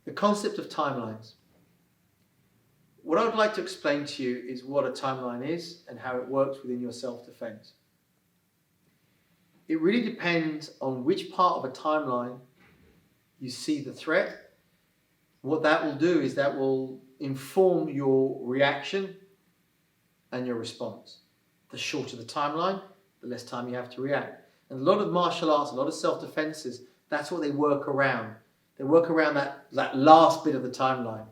The concept of timelines. What I would like to explain to you is what a timeline is and how it works within your self-defense. It really depends on which part of a timeline you see the threat. What that will do is that will inform your reaction and your response. The shorter the timeline, the less time you have to react. And a lot of martial arts, a lot of self-defenses, that's what they work around. They work around that last bit of the timeline.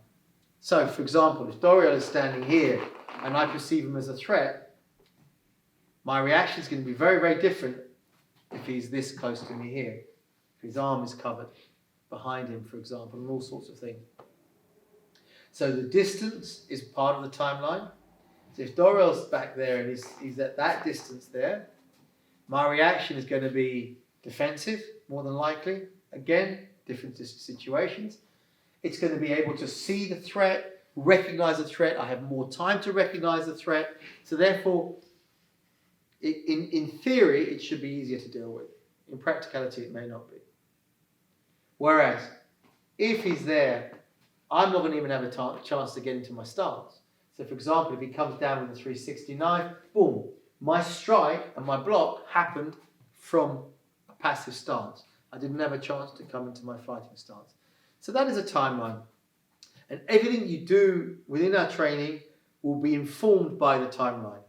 So, for example, if Doriel is standing here and I perceive him as a threat, my reaction is going to be very, very different if he's this close to me here. If his arm is covered behind him, for example, and all sorts of things. So the distance is part of the timeline. So if Doriel's back there and he's at that distance there, my reaction is going to be defensive, more than likely. Again, different situations. It's going to be able to see the threat, recognize the threat. I have more time to recognize the threat. So therefore, in theory, it should be easier to deal with. In practicality, it may not be. Whereas, if he's there, I'm not going to even have a chance to get into my stance. So for example, if he comes down with a 360 knife, boom, my strike and my block happened from a passive stance. I didn't have a chance to come into my fighting stance. So that is a timeline. And everything you do within our training will be informed by the timeline.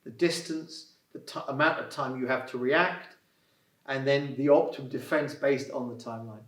The distance, the amount of time you have to react, and then the optimal defense based on the timeline.